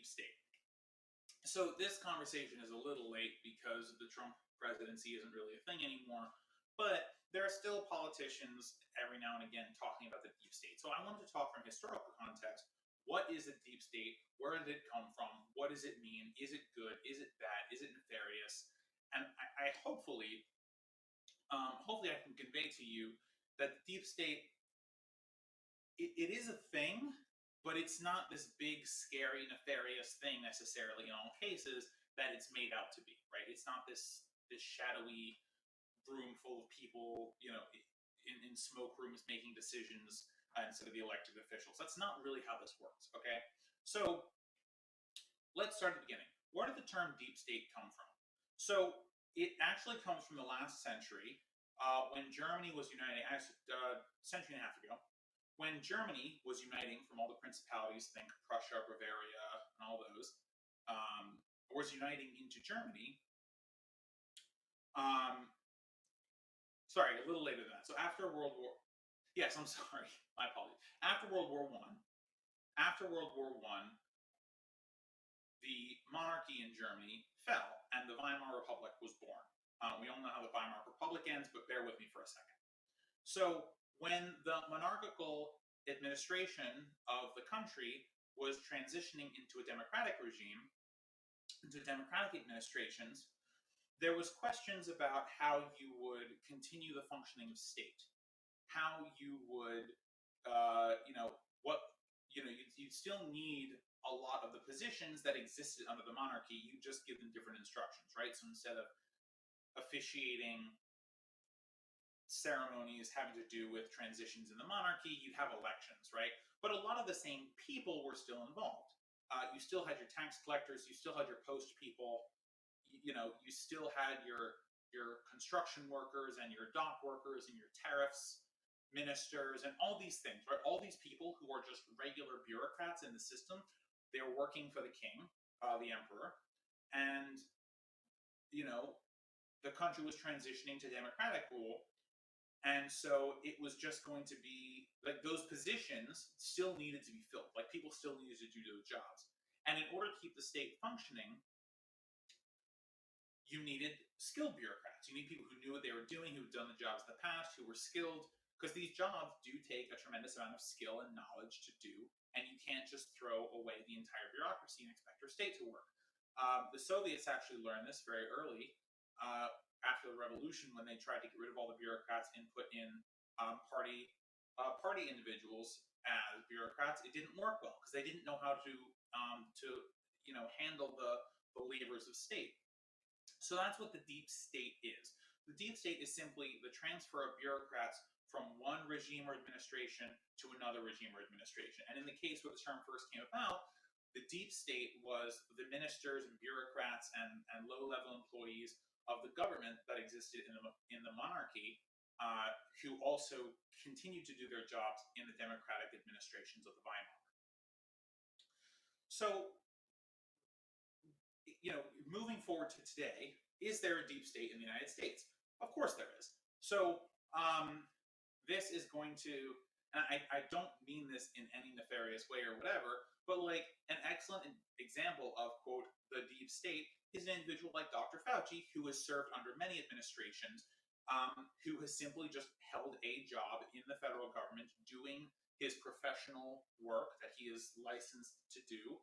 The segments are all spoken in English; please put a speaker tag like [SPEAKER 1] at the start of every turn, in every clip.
[SPEAKER 1] deep state. So this conversation is a little late because the Trump presidency isn't really a thing anymore, but there are still politicians every now and again talking about the deep state. So I wanted to talk from historical context. What is a deep state? Where did it come from? What does it mean? Is it good? Is it bad? Is it nefarious? And I hopefully I can convey to you that the deep state, it is a thing, but it's not this big, scary, nefarious thing necessarily in all cases that it's made out to be, right? It's not this shadowy room full of people, in smoke rooms making decisions instead of the elected officials. That's not really how this works, okay? So let's start at the beginning. Where did the term deep state come from? So it actually comes from the last century, when Germany was uniting, a century and a half ago, when Germany was uniting from all the principalities, think Prussia, Bavaria, and all those, was uniting into Germany. Sorry, a little later than that. So after World War, yes, I'm sorry, my apologies. After World War One, the monarchy in Germany fell, and the Weimar Republic was born. We all know how the Weimar Republic ends, but bear with me for a second. So when the monarchical administration of the country was transitioning into a democratic regime, into democratic administrations, there was questions about how you would continue the functioning of state, how you would, you'd still need a lot of the positions that existed under the monarchy. You just give them different instructions, right? So instead of officiating ceremonies having to do with transitions in the monarchy, you'd have elections, right? But a lot of the same people were still involved. You still had your tax collectors, you still had your post people, you still had your construction workers and your dock workers and your tariffs ministers and all these things, right? All these people who are just regular bureaucrats in the system, they're working for the king, the emperor, and the country was transitioning to democratic rule. And so it was just going to be like those positions still needed to be filled. Like people still needed to do those jobs. And in order to keep the state functioning, you needed skilled bureaucrats. You need people who knew what they were doing, who'd done the jobs in the past, who were skilled, because these jobs do take a tremendous amount of skill and knowledge to do. And you can't just throw away the entire bureaucracy and expect your state to work. The Soviets actually learned this very early. After the revolution, when they tried to get rid of all the bureaucrats and put in party individuals as bureaucrats, it didn't work well because they didn't know how to handle the levers of state. So that's what the deep state is. The deep state is simply the transfer of bureaucrats from one regime or administration to another regime or administration. And in the case where the term first came about, the deep state was the ministers and bureaucrats and low-level employees of the government that existed in the monarchy, who also continued to do their jobs in the democratic administrations of the Weimar. So, moving forward to today, is there a deep state in the United States? Of course there is. So, this is going to, and I don't mean this in any nefarious way or whatever, but like an excellent example of, quote, the deep state is an individual like Dr. Fauci, who has served under many administrations, who has simply just held a job in the federal government doing his professional work that he is licensed to do,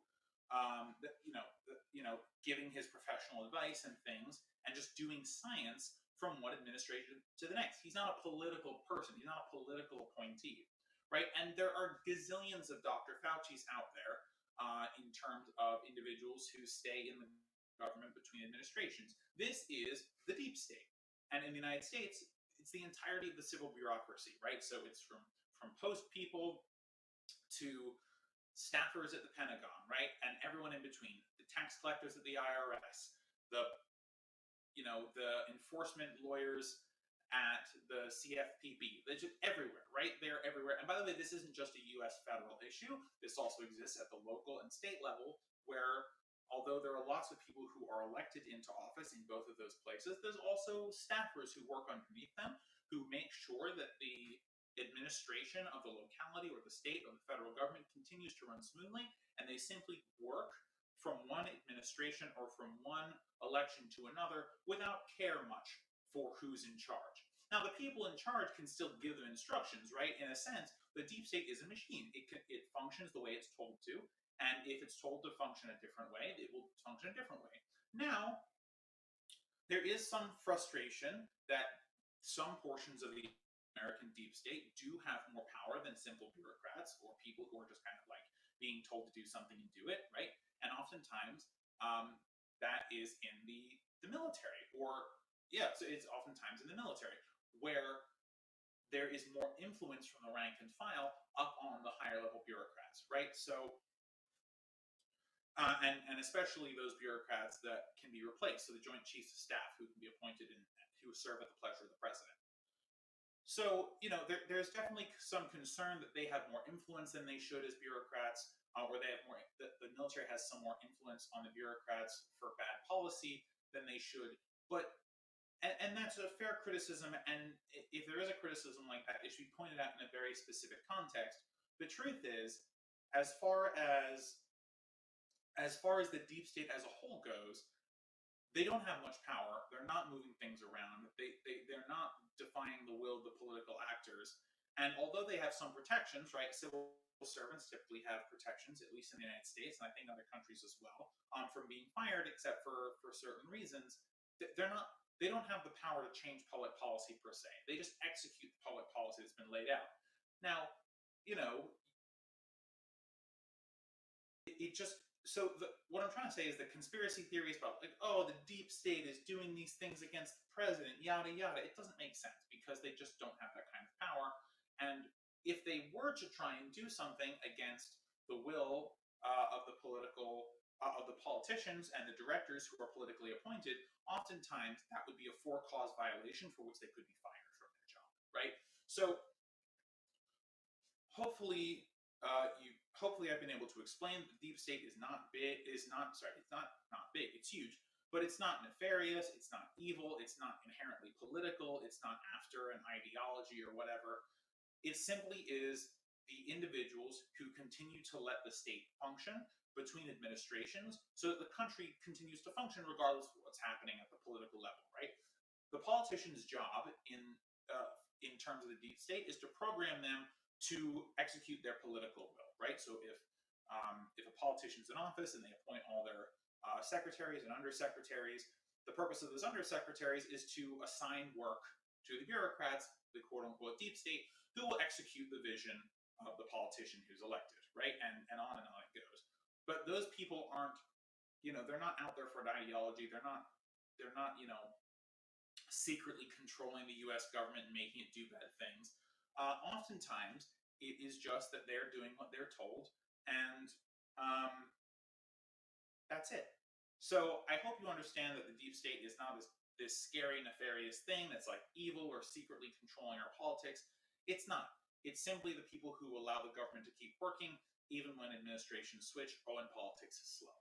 [SPEAKER 1] giving his professional advice and things, and just doing science from one administration to the next. He's not a political person. He's not a political appointee, right? And there are gazillions of Dr. Fauci's out there in terms of individuals who stay in the government between administrations. This is the deep state. And in the United States, it's the entirety of the civil bureaucracy, right? So it's from post people to staffers at the Pentagon, right? And everyone in between, the tax collectors at the IRS, the enforcement lawyers at the CFPB. They're just everywhere, right? They're everywhere. And by the way, this isn't just a US federal issue. This also exists at the local and state level, where although there are lots of people who are elected into office in both of those places, there's also staffers who work underneath them, who make sure that the administration of the locality or the state or the federal government continues to run smoothly, and they simply work from one administration or from one election to another without care much for who's in charge. Now, the people in charge can still give them instructions, right? In a sense, the deep state is a machine. It functions the way it's told to, and if it's told to function a different way, it will function a different way. Now, there is some frustration that some portions of the American deep state do have more power than simple bureaucrats or people who are just kind of like being told to do something and do it, right? And oftentimes, that is in the military, or yeah, so it's oftentimes in the military where there is more influence from the rank and file up on the higher level bureaucrats, right? So and especially those bureaucrats that can be replaced, so the Joint Chiefs of Staff who can be appointed and who serve at the pleasure of the president. So, there's definitely some concern that they have more influence than they should as bureaucrats, or they have more, the military has some more influence on the bureaucrats for bad policy than they should. But, and that's a fair criticism, and if there is a criticism like that, it should be pointed out in a very specific context. The truth is, as far as the deep state as a whole goes, they don't have much power. They're not moving things around. They're not defying the will of the political actors. And although they have some protections, right, civil servants typically have protections, at least in the United States, and I think other countries as well, from being fired, except for certain reasons. They don't have the power to change public policy per se. They just execute the public policy that's been laid out. Now, it just what I'm trying to say is that conspiracy theories about like, oh, the deep state is doing these things against the president, yada yada, it doesn't make sense because they just don't have that kind of power. And if they were to try and do something against the will of the politicians and the directors who are politically appointed, oftentimes that would be a for-cause violation for which they could be fired from their job, right? So hopefully I've been able to explain that the deep state is not big. It's not big. It's huge, but it's not nefarious. It's not evil. It's not inherently political. It's not after an ideology or whatever. It simply is the individuals who continue to let the state function between administrations so that the country continues to function regardless of what's happening at the political level, right? The politician's job in terms of the deep state is to program them to execute their political will, right? So if a politician's in office and they appoint all their secretaries and undersecretaries, the purpose of those undersecretaries is to assign work to the bureaucrats, the quote-unquote deep state, who will execute the vision of the politician who's elected, right? And on it goes. But those people aren't, they're not out there for an ideology. They're not, secretly controlling the U.S. government and making it do bad things. Oftentimes, it is just that they're doing what they're told, and that's it. So I hope you understand that the deep state is not this scary, nefarious thing that's like evil or secretly controlling our politics. It's not. It's simply the people who allow the government to keep working, even when administrations switch or when politics is slow.